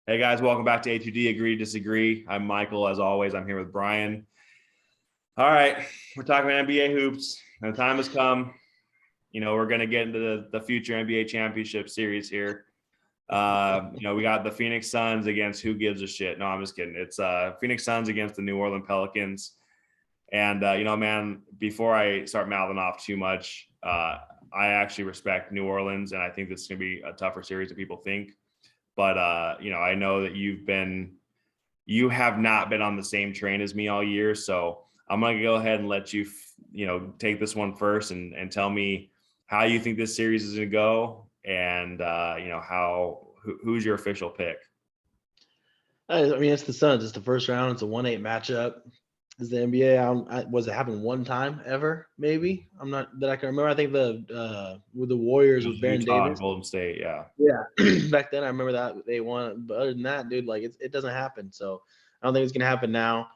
Hey guys, welcome back to A2D Agree to Disagree. I'm Michael. As always, I'm here with Brian. All right, we're talking about NBA hoops, and the time has come. We're going to get into the future NBA championship series here. We got the Phoenix Suns against who gives a shit. No, I'm just kidding. It's Phoenix Suns against the New Orleans Pelicans. And, man, before I start mouthing off too much, I actually respect New Orleans, and I think this is going to be a tougher series than people think. But I know that you have not been on the same train as me all year, so I'm gonna go ahead and let you take this one first and tell me how you think this series is gonna go, and who's your official pick. I mean, it's the Suns. It's the first round. It's a 1-8 matchup. Is the NBA? Was it happened one time ever? Maybe I'm not that I can remember. I think the with the Warriors with Baron Utah and Davis. Golden State, yeah. Yeah, back then I remember that they won. But other than that, dude, like it doesn't happen. So I don't think it's gonna happen now.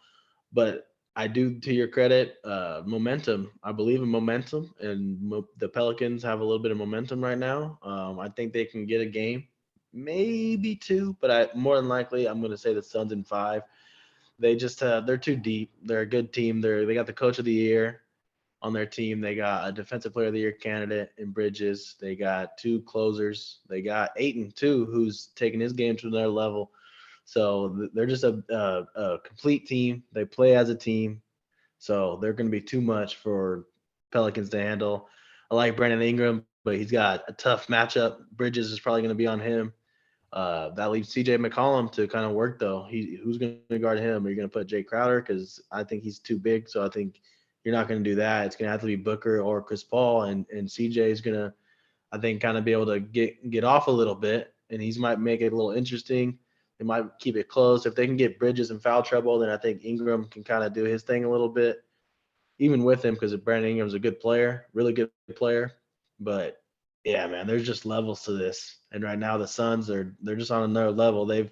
But I do, to your credit, momentum. I believe in momentum, and the Pelicans have a little bit of momentum right now. I think they can get a game, maybe two, but more than likely, I'm going to say the Suns in five. They just they're too deep. They're a good team. They got the coach of the year on their team. They got a defensive player of the year candidate in Bridges. They got two closers. They got Aiton too, who's taking his game to another level. So they're just a complete team. They play as a team. So they're going to be too much for Pelicans to handle. I like Brandon Ingram, but he's got a tough matchup. Bridges is probably going to be on him. That leaves CJ McCollum to kind of work though. Who's going to guard him? Are you going to put Jay Crowder? Because I think he's too big. So I think you're not going to do that. It's going to have to be Booker or Chris Paul, and CJ is going to, I think, kind of be able to get off a little bit, and he's might make it a little interesting. They might keep it close. If they can get Bridges in foul trouble, then I think Ingram can kind of do his thing a little bit, even with him, because Brandon Ingram's a good player, really good player. But yeah, man, there's just levels to this, and right now the Suns they're just on another level. They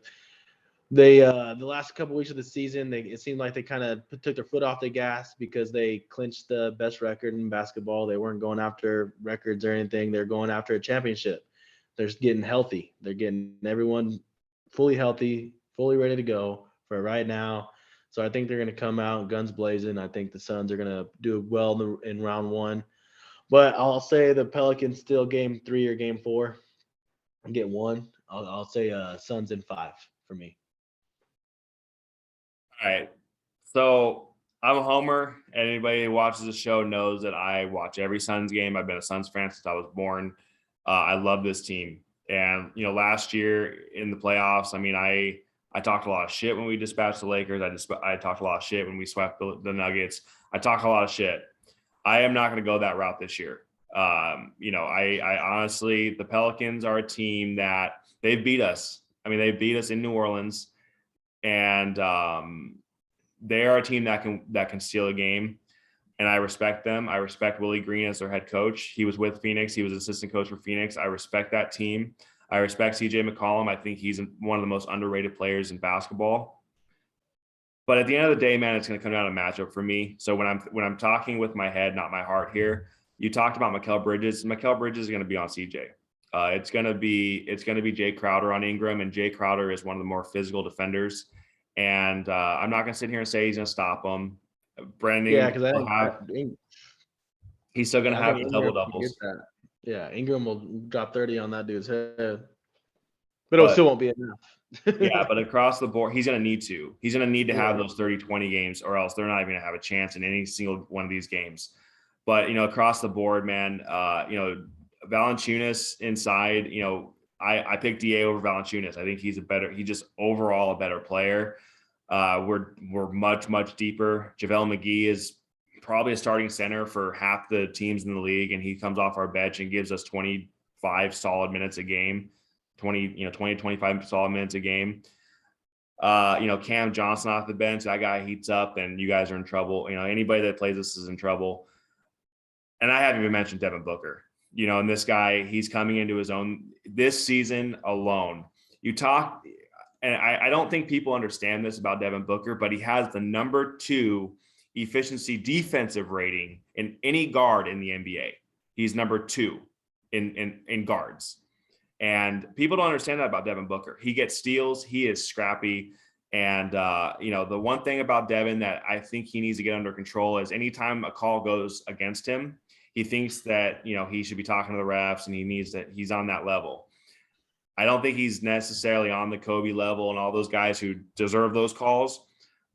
the last couple weeks of the season, it seemed like they kind of took their foot off the gas because they clinched the best record in basketball. They weren't going after records or anything. They're going after a championship. They're getting healthy. They're getting everyone fully healthy, fully ready to go for right now. So I think they're going to come out guns blazing. I think the Suns are going to do well in round one. But I'll say the Pelicans still game three or game four and get one. I'll say Suns in five for me. All right, so I'm a homer, and anybody who watches the show knows that I watch every Suns game. I've been a Suns fan since I was born. I love this team, and last year in the playoffs, I mean, I talked a lot of shit when we dispatched the Lakers. I talked a lot of shit when we swept the Nuggets. I talked a lot of shit. I am not going to go that route this year. I honestly, the Pelicans are a team that they've beat us. I mean, they beat us in New Orleans, and they are a team that can steal a game, and I respect them. I respect Willie Green as their head coach. He was with Phoenix. He was assistant coach for Phoenix. I respect that team. I respect CJ McCollum. I think he's one of the most underrated players in basketball. But at the end of the day, man, it's going to come down to matchup for me. So when I'm talking with my head, not my heart here, you talked about Mikal Bridges. Mikal Bridges is going to be on CJ. It's going to be Jay Crowder on Ingram, and Jay Crowder is one of the more physical defenders. And I'm not going to sit here and say he's going to stop him. Brandon Yeah, Ingram because he's still going to I have think the Ingram double can get doubles. that. Yeah, Ingram will drop 30 on that dude's head, but it But still won't be enough. yeah, but across the board, he's going to need to. He's going to need to have Yeah, those 30-20 games, or else they're not even going to have a chance in any single one of these games. But across the board, man, Valanciunas inside, I picked Da over Valanciunas. I think he's just overall a better player. We're much deeper. JaVale McGee is probably a starting center for half the teams in the league, and he comes off our bench and gives us 25 solid minutes a game, 25 solid minutes a game. Cam Johnson off the bench, that guy heats up, and you guys are in trouble. Anybody that plays this is in trouble. And I haven't even mentioned Devin Booker. And this guy, he's coming into his own this season alone. You talk, and I don't think people understand this about Devin Booker, but he has the number 2 efficiency defensive rating in any guard in the NBA. He's number 2 in guards. And people don't understand that about Devin Booker. He gets steals. He is scrappy. And, the one thing about Devin that I think he needs to get under control is anytime a call goes against him, he thinks that, he should be talking to the refs and he's on that level. I don't think he's necessarily on the Kobe level and all those guys who deserve those calls.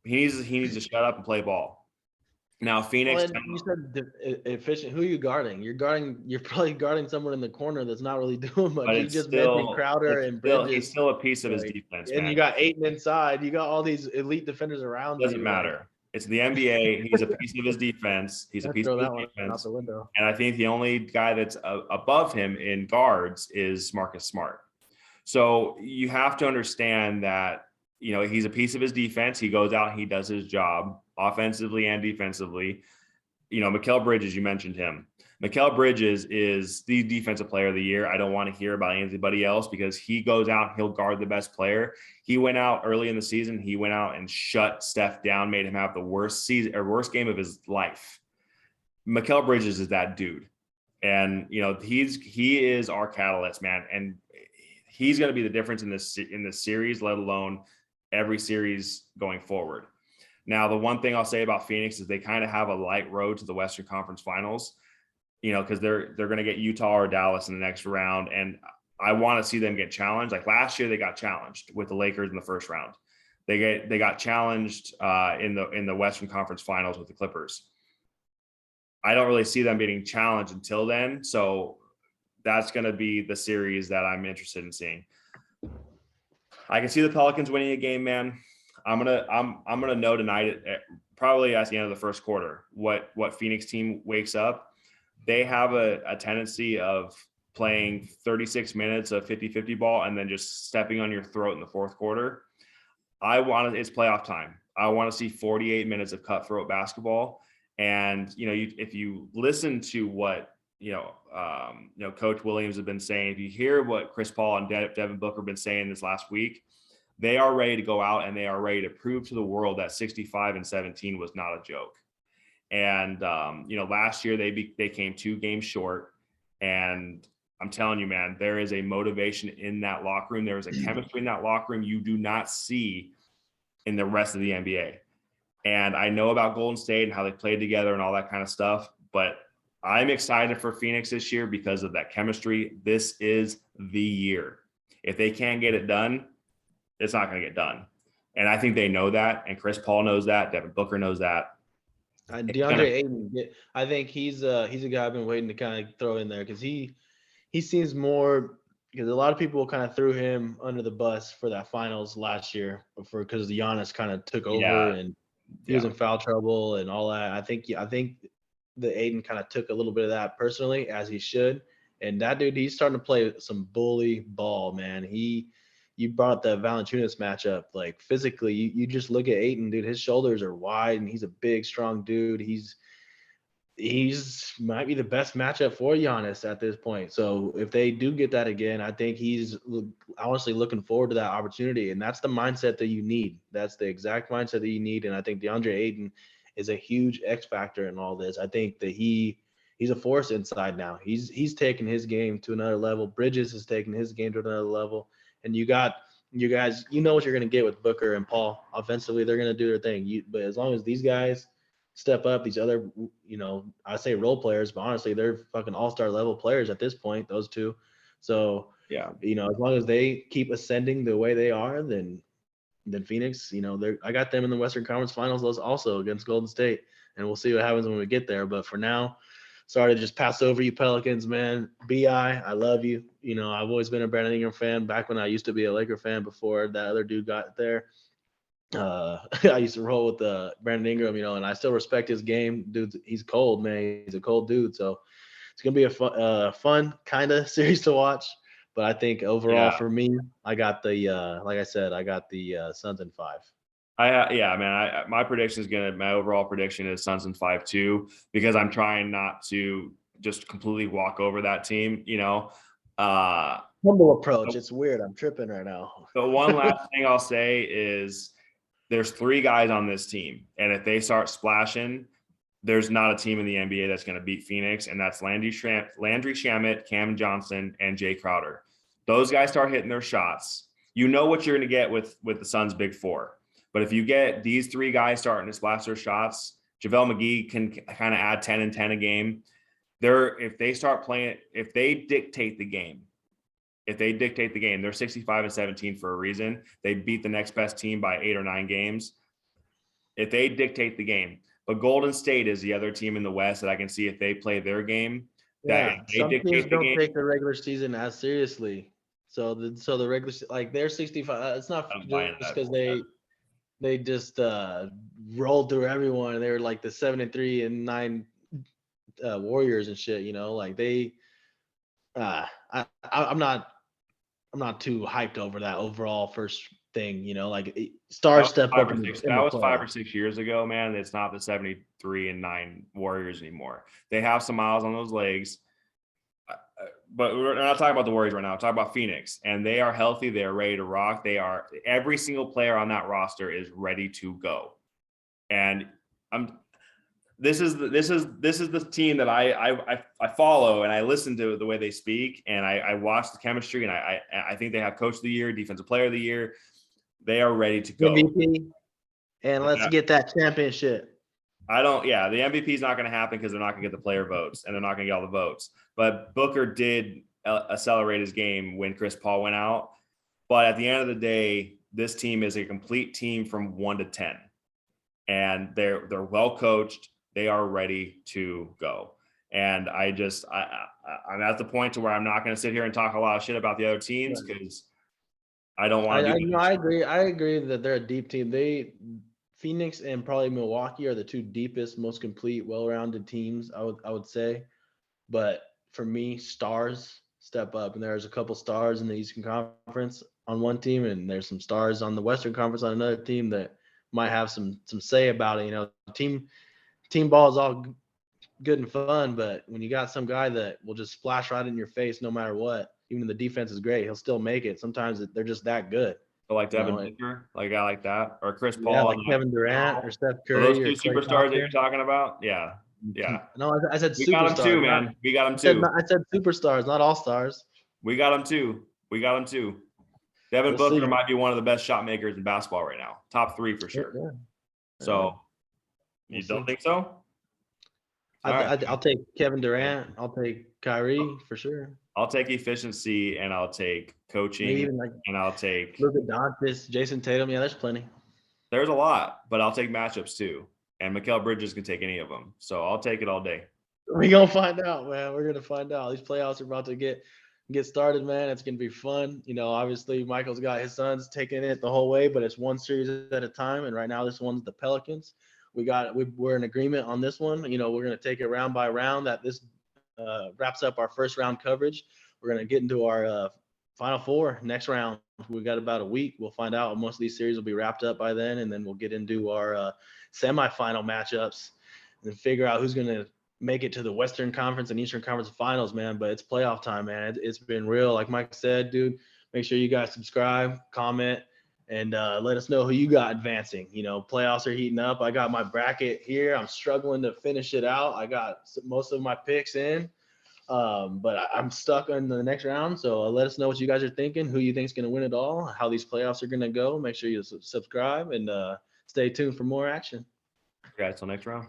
He needs to shut up and play ball. Now, Phoenix. Well, you said efficient. Who are you guarding? You're probably guarding someone in the corner that's not really doing much. But You it's just still, mentioned Crowder and Bridges. he's still a piece of his like, defense, and man. you got Ayton inside. You got all these elite defenders around you. Doesn't matter. It's the NBA. He's a piece of his defense. He's a piece of his defense. Out the window. And I think the only guy that's above him in guards is Marcus Smart. So you have to understand that, he's a piece of his defense. He goes out and he does his job offensively and defensively. Mikal Bridges, you mentioned him. Mikal Bridges is the defensive player of the year. I don't want to hear about anybody else because he goes out, he'll guard the best player. He went out early in the season. He went out and shut Steph down, made him have the worst worst game of his life. Mikal Bridges is that dude. And, he is our catalyst, man. And he's going to be the difference in this series, let alone every series going forward. Now, the one thing I'll say about Phoenix is they kind of have a light road to the Western Conference Finals, because they're going to get Utah or Dallas in the next round. And I want to see them get challenged. Like last year, they got challenged with the Lakers in the first round. They got challenged in the Western Conference Finals with the Clippers. I don't really see them getting challenged until then. So that's going to be the series that I'm interested in seeing. I can see the Pelicans winning a game, man. I'm gonna know tonight, probably at the end of the first quarter, what Phoenix team wakes up. They have a tendency of playing 36 minutes of 50-50 ball and then just stepping on your throat in the fourth quarter. It's playoff time. I want to see 48 minutes of cutthroat basketball. And if you listen to what Coach Williams has been saying, if you hear what Chris Paul and Devin Booker have been saying this last week, they are ready to go out and they are ready to prove to the world that 65-17 was not a joke. And, last year they came 2 games short. And I'm telling you, man, there is a motivation in that locker room. There is a chemistry in that locker room you do not see in the rest of the NBA. And I know about Golden State and how they played together and all that kind of stuff, but I'm excited for Phoenix this year because of that chemistry. This is the year. If they can't get it done, it's not going to get done. And I think they know that. And Chris Paul knows that. Devin Booker knows that. DeAndre Ayton, I think he's a guy I've been waiting to kind of throw in there because he seems more, because a lot of people kind of threw him under the bus for that finals last year because Giannis kind of took over and he was in foul trouble and all that. I think the Ayton kind of took a little bit of that personally, as he should. And that dude, he's starting to play some bully ball, man. You brought up that Valanciunas matchup. Like physically, you just look at Ayton, dude. His shoulders are wide, and he's a big, strong dude. He's might be the best matchup for Giannis at this point. So if they do get that again, I think he's honestly looking forward to that opportunity. And that's the mindset that you need. That's the exact mindset that you need. And I think DeAndre Ayton is a huge X factor in all this. I think that he's a force inside now. He's taking his game to another level. Bridges is taking his game to another level. And you got you guys, what you're going to get with Booker and Paul. Offensively, they're going to do their thing. But as long as these guys step up, these other, I say role players, but honestly, they're fucking all-star level players at this point, those two. So, yeah, as long as they keep ascending the way they are, then Phoenix, I got them in the Western Conference Finals also against Golden State, and we'll see what happens when we get there. But for now, sorry to just pass over you Pelicans, man. I love you. I've always been a Brandon Ingram fan back when I used to be a Laker fan before that other dude got there. I used to roll with Brandon Ingram, and I still respect his game. Dude, he's cold, man. He's a cold dude. So it's going to be a fun kind of series to watch. But I think overall for me, I got like I said, I got the Suns in 5. My prediction my overall prediction is Suns in 5 too, because I'm trying not to just completely walk over that team, Humble approach. It's weird. I'm tripping right now. The one last thing I'll say is there's 3 guys on this team, and if they start splashing, there's not a team in the NBA that's going to beat Phoenix, and that's Landry Shamet, Cam Johnson, and Jay Crowder. Those guys start hitting their shots. You know what you're going to get with the Suns' big four. But if you get these three guys starting to splash their shots, JaVale McGee can kind of add 10 and 10 a game. If they start playing, if they dictate the game, they're 65 and 17 for a reason. They beat the next best team by 8 or 9 games. If they dictate the game, but Golden State is the other team in the West that I can see if they play their game. Yeah, some teams don't take the regular season as seriously. So the regular, like they're 65. It's not just because they just rolled through everyone. They were like the 7-3 and 9 Warriors and shit. You know, like they. I'm not too hyped over that overall first thing. You know, like stars step up. That was 5 or 6 years ago, man. It's not the 73 and 9 Warriors anymore. They have some miles on those legs. But we're not talking about the Warriors right now. We're talking about Phoenix, and they are healthy. They are ready to rock. Every single player on that roster is ready to go. And this is the team that I follow, and I listen to the way they speak, and I watch the chemistry, and I think they have Coach of the Year, Defensive Player of the Year. They are ready to go. MVP, and let's get that championship. The MVP is not going to happen because they're not going to get the player votes, and they're not going to get all the votes. But Booker did accelerate his game when Chris Paul went out. But at the end of the day, this team is a complete team from 1 to 10, and they're well coached. They are ready to go. And I'm at the point to where I'm not going to sit here and talk a lot of shit about the other teams because I don't want to. I agree that they're a deep team. Phoenix and probably Milwaukee are the two deepest, most complete, well-rounded teams, I would say. But for me, stars step up, and there's a couple stars in the Eastern Conference on one team, and there's some stars on the Western Conference on another team that might have some say about it. You know, team ball is all good and fun, but when you got some guy that will just splash right in your face no matter what, even if the defense is great, he'll still make it. Sometimes they're just that good. So like Devin Booker, like a guy like that, or Chris Paul, yeah, like Kevin Durant or Steph Curry. Those two superstars that you're talking about, yeah. No, I said we got them too, man. We got them too. I said superstars, not all stars. We got them too. Devin Booker might be one of the best shot makers in basketball right now, top 3 for sure. Yeah. So, you don't think so? I'll take Kevin Durant. I'll take Kyrie for sure. I'll take efficiency, and I'll take coaching, and I'll take Luka Doncic, Jason Tatum. Yeah, there's plenty. There's a lot, but I'll take matchups too. And Mikal Bridges can take any of them. So I'll take it all day. We're going to find out, man. We're going to find out. These playoffs are about to get started, man. It's going to be fun. You know, obviously Michael's got his Suns taking it the whole way, but it's one series at a time. And right now this one's the Pelicans. We're in agreement on this one. You know, we're going to take it round by round. That this wraps up our first round coverage. We're going to get into our Final Four next round. We got about a week. We'll find out. Most of these series will be wrapped up by then, and then we'll get into our semifinal matchups and figure out who's going to make it to the Western Conference and Eastern Conference finals, man. But it's playoff time, man. It's been real. Like Mike said, dude, make sure you guys subscribe, comment, and let us know who you got advancing. You know, playoffs are heating up. I got my bracket here. I'm struggling to finish it out. I got most of my picks in, but I'm stuck in the next round. So let us know what you guys are thinking, who you think is going to win it all, how these playoffs are going to go. Make sure you subscribe and stay tuned for more action. Okay, till next round.